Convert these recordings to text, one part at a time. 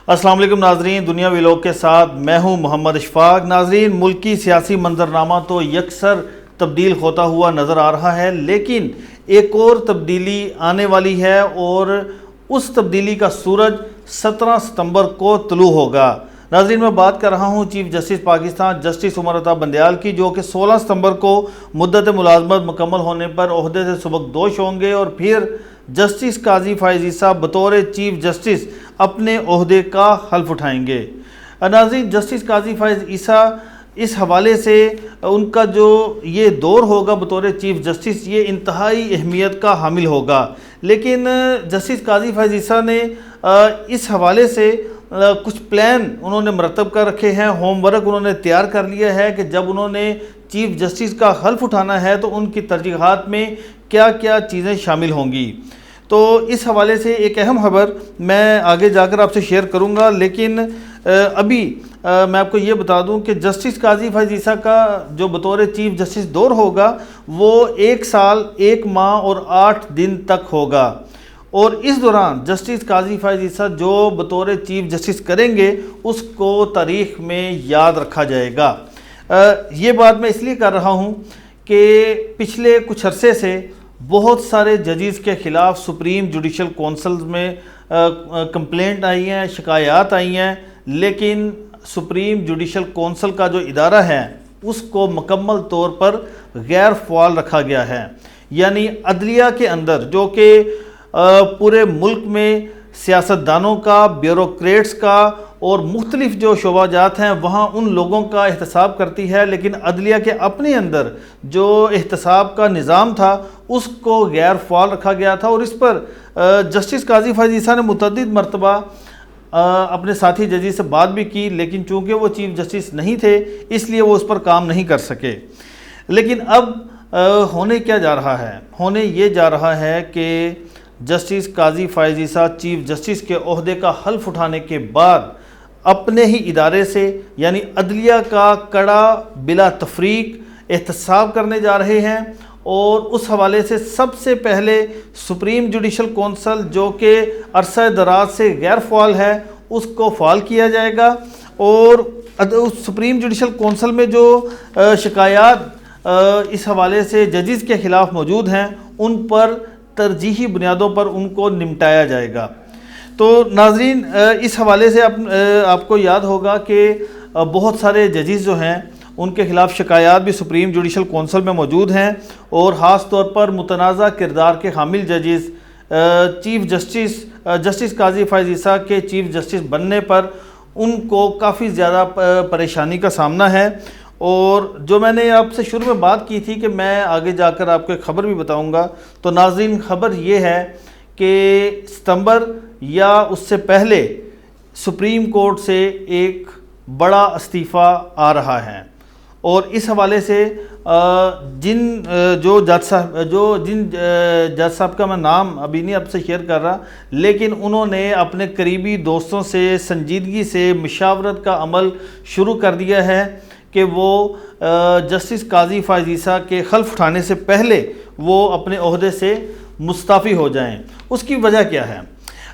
السلام علیکم ناظرین، دنیا ویلوگ کے ساتھ میں ہوں محمد اشفاق۔ ناظرین، ملکی سیاسی منظرنامہ تو یکسر تبدیل ہوتا ہوا نظر آ رہا ہے، لیکن ایک اور تبدیلی آنے والی ہے اور اس تبدیلی کا سورج 17 ستمبر کو طلوع ہوگا۔ ناظرین، میں بات کر رہا ہوں chief justice Pakistan justice Umar Ata Bandial کی، جو کہ 16 ستمبر کو مدت ملازمت مکمل ہونے پر عہدے سے سبکدوش ہوں گے اور پھر جسٹس قاضی فائز عیسیٰ بطور چیف جسٹس اپنے عہدے کا حلف اٹھائیں گے۔ ناظرین، جسٹس قاضی فائز عیسیٰ اس حوالے سے ان کا جو یہ دور ہوگا بطور چیف جسٹس، یہ انتہائی اہمیت کا حامل ہوگا، لیکن جسٹس قاضی فائز عیسیٰ نے اس حوالے سے کچھ پلان انہوں نے مرتب کر رکھے ہیں، ہوم ورک انہوں نے تیار کر لیا ہے کہ جب انہوں نے چیف جسٹس کا حلف اٹھانا ہے تو ان کی ترجیحات میں کیا کیا چیزیں شامل ہوں گی۔ تو اس حوالے سے ایک اہم خبر میں آگے جا کر آپ سے شیئر کروں گا، لیکن ابھی میں آپ کو یہ بتا دوں کہ جسٹس قاضی فائز عیسیٰ کا جو بطور چیف جسٹس دور ہوگا وہ 1 سال 1 ماہ اور 8 دن تک ہوگا، اور اس دوران جسٹس قاضی فائز عیسیٰ جو بطور چیف جسٹس کریں گے اس کو تاریخ میں یاد رکھا جائے گا۔ یہ بات میں اس لیے کر رہا ہوں کہ پچھلے کچھ عرصے سے بہت سارے ججز کے خلاف سپریم جوڈیشل کونسل میں کمپلینٹ آئی ہیں، شکایات آئی ہیں، لیکن سپریم جوڈیشل کونسل کا جو ادارہ ہے اس کو مکمل طور پر غیر فعال رکھا گیا ہے۔ یعنی عدلیہ کے اندر جو کہ پورے ملک میں سیاستدانوں کا، بیوروکریٹس کا اور مختلف جو شعبہ جات ہیں وہاں ان لوگوں کا احتساب کرتی ہے، لیکن عدلیہ کے اپنے اندر جو احتساب کا نظام تھا اس کو غیر فعال رکھا گیا تھا، اور اس پر جسٹس قاضی فائز عیسیٰ نے متعدد مرتبہ اپنے ساتھی ججز سے بات بھی کی، لیکن چونکہ وہ چیف جسٹس نہیں تھے اس لیے وہ اس پر کام نہیں کر سکے۔ لیکن اب ہونے کیا جا رہا ہے؟ ہونے یہ جا رہا ہے کہ جسٹس قاضی فائز عیسیٰ چیف جسٹس کے عہدے کا حلف اٹھانے کے بعد اپنے ہی ادارے سے یعنی عدلیہ کا کڑا بلا تفریق احتساب کرنے جا رہے ہیں، اور اس حوالے سے سب سے پہلے سپریم جوڈیشل کونسل جو کہ عرصہ دراز سے غیر فعال ہے اس کو فعال کیا جائے گا، اور سپریم جوڈیشل کونسل میں جو شکایات اس حوالے سے ججز کے خلاف موجود ہیں ان پر ترجیحی بنیادوں پر ان کو نمٹایا جائے گا۔ تو ناظرین، اس حوالے سے آپ کو یاد ہوگا کہ بہت سارے ججز جو ہیں ان کے خلاف شکایات بھی سپریم جوڈیشل کونسل میں موجود ہیں، اور خاص طور پر متنازع کردار کے حامل ججز چیف جسٹس قاضی فائز عیسیٰ کے چیف جسٹس بننے پر ان کو کافی زیادہ پریشانی کا سامنا ہے۔ اور جو میں نے آپ سے شروع میں بات کی تھی کہ میں آگے جا کر آپ کو ایک خبر بھی بتاؤں گا، تو ناظرین خبر یہ ہے کہ ستمبر یا اس سے پہلے سپریم کورٹ سے ایک بڑا استعفیٰ آ رہا ہے، اور اس حوالے سے جن جج صاحب کا میں نام ابھی نہیں آپ سے شیئر کر رہا، لیکن انہوں نے اپنے قریبی دوستوں سے سنجیدگی سے مشاورت کا عمل شروع کر دیا ہے کہ وہ جسٹس قاضی فائز عیسیٰ کے حلف اٹھانے سے پہلے وہ اپنے عہدے سے مستعفی ہو جائیں۔ اس کی وجہ کیا ہے؟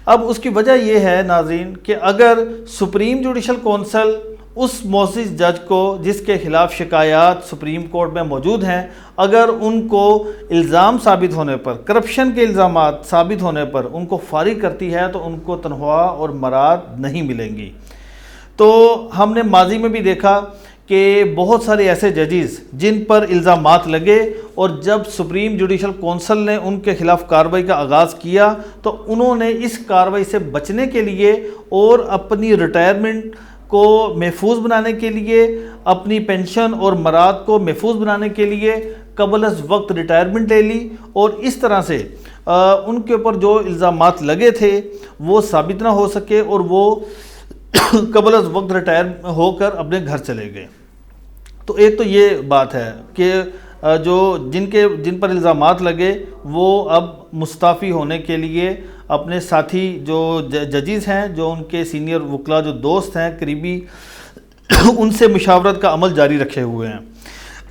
اب اس کی وجہ یہ ہے ناظرین کہ اگر سپریم جوڈیشل کونسل اس معزز جج کو جس کے خلاف شکایات سپریم کورٹ میں موجود ہیں، اگر ان کو الزام ثابت ہونے پر، کرپشن کے الزامات ثابت ہونے پر ان کو فارغ کرتی ہے تو ان کو تنخواہ اور مراد نہیں ملیں گی۔ تو ہم نے ماضی میں بھی دیکھا کہ بہت سارے ایسے ججز جن پر الزامات لگے اور جب سپریم جوڈیشل کونسل نے ان کے خلاف کارروائی کا آغاز کیا تو انہوں نے اس کارروائی سے بچنے کے لیے اور اپنی ریٹائرمنٹ کو محفوظ بنانے کے لیے، اپنی پینشن اور مراد کو محفوظ بنانے کے لیے قبل از وقت ریٹائرمنٹ لے لی، اور اس طرح سے ان کے اوپر جو الزامات لگے تھے وہ ثابت نہ ہو سکے اور وہ قبل از وقت ریٹائر ہو کر اپنے گھر چلے گئے۔ تو ایک تو یہ بات ہے کہ جن پر الزامات لگے وہ اب مستعفی ہونے کے لیے اپنے ساتھی جو ججز ہیں، جو ان کے سینئر وکلاء جو دوست ہیں قریبی، ان سے مشاورت کا عمل جاری رکھے ہوئے ہیں۔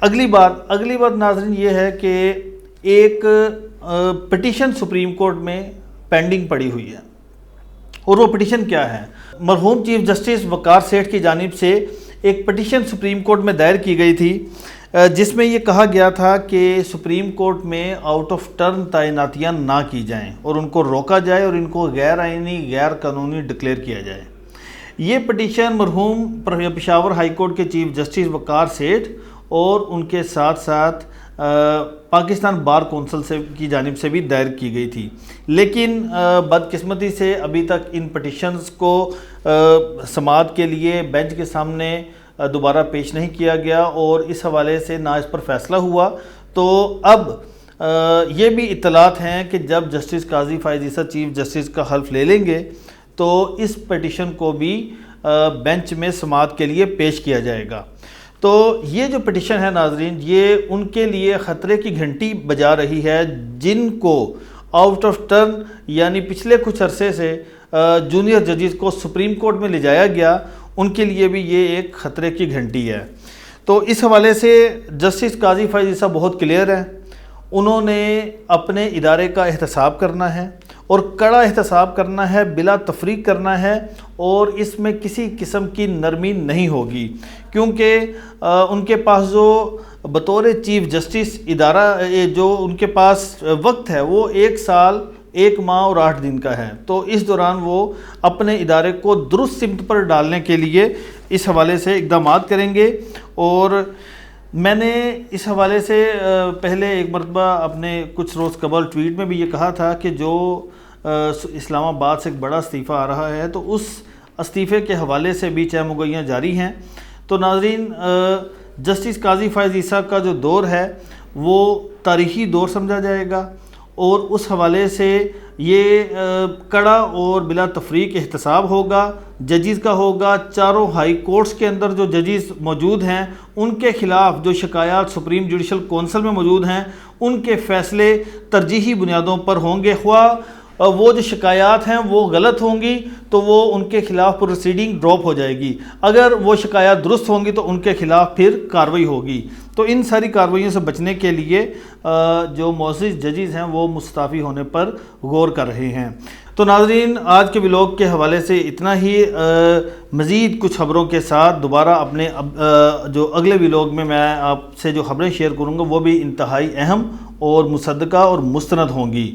اگلی بات ناظرین یہ ہے کہ ایک پٹیشن سپریم کورٹ میں پینڈنگ پڑی ہوئی ہے، اور وہ پٹیشن کیا ہے؟ مرحوم چیف جسٹس وقار سیٹھ کی جانب سے ایک پٹیشن سپریم کورٹ میں دائر کی گئی تھی جس میں یہ کہا گیا تھا کہ سپریم کورٹ میں آؤٹ آف ٹرن تعیناتیاں نہ کی جائیں اور ان کو روکا جائے اور ان کو غیر آئینی غیر قانونی ڈکلیئر کیا جائے۔ یہ پٹیشن مرحوم پشاور ہائی کورٹ کے چیف جسٹس وقار سیٹھ اور ان کے ساتھ ساتھ پاکستان بار کونسل کی جانب سے بھی دائر کی گئی تھی، لیکن بدقسمتی سے ابھی تک ان پٹیشنز کو سماعت کے لیے بینچ کے سامنے دوبارہ پیش نہیں کیا گیا اور اس حوالے سے نہ اس پر فیصلہ ہوا۔ تو اب یہ بھی اطلاعات ہیں کہ جب جسٹس قاضی فائز عیسیٰ چیف جسٹس کا حلف لے لیں گے تو اس پٹیشن کو بھی بینچ میں سماعت کے لیے پیش کیا جائے گا۔ تو یہ جو پٹیشن ہے ناظرین، یہ ان کے لیے خطرے کی گھنٹی بجا رہی ہے جن کو آؤٹ آف ٹرن یعنی پچھلے کچھ عرصے سے جونیئر ججز کو سپریم کورٹ میں لے جایا گیا، ان کے لیے بھی یہ ایک خطرے کی گھنٹی ہے۔ تو اس حوالے سے جسٹس قاضی فائز عیسیٰ بہت کلیئر ہیں، انہوں نے اپنے ادارے کا احتساب کرنا ہے اور کڑا احتساب کرنا ہے، بلا تفریق کرنا ہے اور اس میں کسی قسم کی نرمی نہیں ہوگی، کیونکہ ان کے پاس جو بطور چیف جسٹس ادارہ جو ان کے پاس وقت ہے وہ 1 سال 1 ماہ اور 8 دن کا ہے۔ تو اس دوران وہ اپنے ادارے کو درست سمت پر ڈالنے کے لیے اس حوالے سے اقدامات کریں گے۔ اور میں نے اس حوالے سے پہلے ایک مرتبہ اپنے کچھ روز قبل ٹویٹ میں بھی یہ کہا تھا کہ جو اسلام آباد سے ایک بڑا استعفیٰ آ رہا ہے تو اس استعفے کے حوالے سے بھی چہ مغیاں جاری ہیں۔ تو ناظرین، جسٹس قاضی فائز عیسیٰ کا جو دور ہے وہ تاریخی دور سمجھا جائے گا اور اس حوالے سے یہ کڑا اور بلا تفریق احتساب ہوگا، ججز کا ہوگا۔ چاروں ہائی کورٹس کے اندر جو ججز موجود ہیں ان کے خلاف جو شکایات سپریم جوڈیشل کونسل میں موجود ہیں ان کے فیصلے ترجیحی بنیادوں پر ہوں گے، خواہ وہ جو شکایات ہیں وہ غلط ہوں گی تو وہ ان کے خلاف پروسیڈنگ ڈراپ ہو جائے گی، اگر وہ شکایات درست ہوں گی تو ان کے خلاف پھر کارروائی ہوگی۔ تو ان ساری کارروائیوں سے بچنے کے لیے جو معزز ججز ہیں وہ مستعفی ہونے پر غور کر رہے ہیں۔ تو ناظرین، آج کے ولاگ کے حوالے سے اتنا ہی۔ مزید کچھ خبروں کے ساتھ دوبارہ اپنے جو اگلے ولاگ میں آپ سے جو خبریں شیئر کروں گا وہ بھی انتہائی اہم اور مصدقہ اور مستند ہوں گی۔